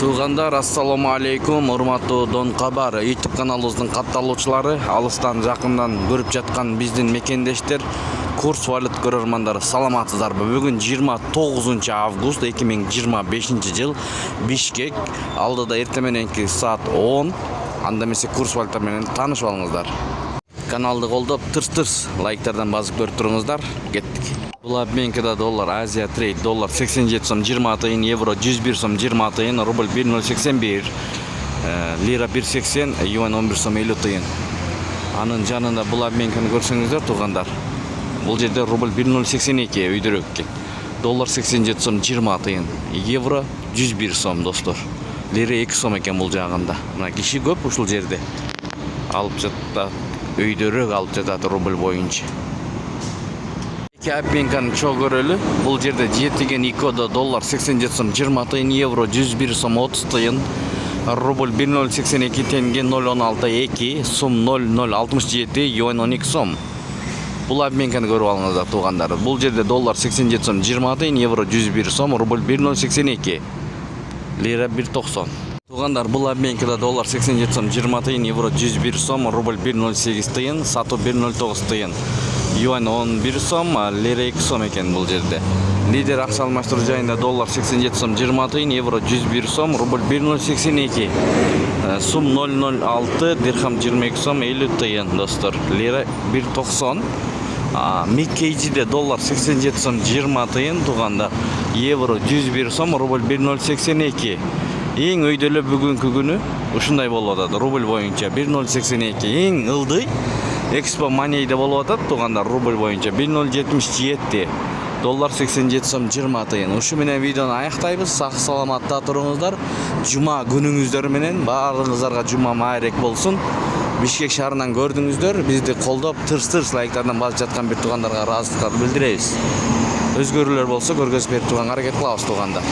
Туугандар, ассаламу алейкум, урматтуу Дон Кабар YouTube каналыбыздын катталуучулары, алыстан жакындан көрүп жаткан биздин мекендештер, курс валют көрөрмандары, саламатсыздарбы? Бүгүн 29 август 2025 жыл, Бишкек, алдыда эртең мененки саат 10, анда эмесе курс валюта менен таанышып алыңыздар. Каналды колдоп, тырс-тырс лайктардан басып көрүп туруңуздар. Кеттик. Бул обменкада доллар Азия трейд, доллар 87 сом 20 тыйын, евро 101 сом 20 тыйын, рубль 1.081, лира 1.80, юань 11 сом 50 тыйын. Анын жанында бул обменканы көрсөңүздөр, туугандар. Бул жерде рубль 1.082 өйдөрөк экен. Доллар 87 сом 20 тыйын, евро 101 сом, достор. Лира 2 сом экен бул жагында. Мына киши көп ушул жерде. Алып жатат, өйдөрөк алып жатат рубль боюнча. Обменканы чоң көрөлү. Бул жерде жетиген икодо доллар 87 сом 20 тыйын, евро 101 сом 30 тыйын, рубль 1.082 тенге 0.16, сум 0.067, юань 12 сом. Бул обменканы көрүп алыңыздар, туугандар. Бул жерде доллар 87 сом 20 тыйын, евро 101 сом, рубль 1.082, лира 1.90. Туугандар, бул обменкада доллар 87 сом 20 тыйын, евро 101 сом, рубль 1.08 тыйын, сатуу 1.09 тыйын. Юань 11 сом, лира 2 сом экен бул жерде. Лидер акча алмаштыруу жайында доллар 87 сом 20 тыйын, евро 101 сом, рубль 1.082, сум 0.06, дирхам 22 сом 50 тыйын, достор. Лира 1.90. Миккейджиде доллар 87 сом 20 тыйын, тууганда, евро 101 сом, рубль 1.082. Эң өйдөлө бүгүнкү күнү ушундай болуп атат. Рубль боюнча 1.082. Эң ылдый Экспо Манейде болуп атат, туугандар, рубль боюнча 1.077. Доллар 87 сом 20 тыйын. Ушу менен видеону аяктайбыз. Сак саламатта туруңуздар. Жума күнүңүздөр менен баарыңыздарга жума майрек болсун. Бишкек шаарынан көрдүңүздөр. Бизди колдоп, тырс-тырс лайктардан басып жаткан бир туугандарга ыраазычылык билдиребиз. Өзгөрүүлөр болсо көргөзүп берип турганга аракет кылабыз, туугандар.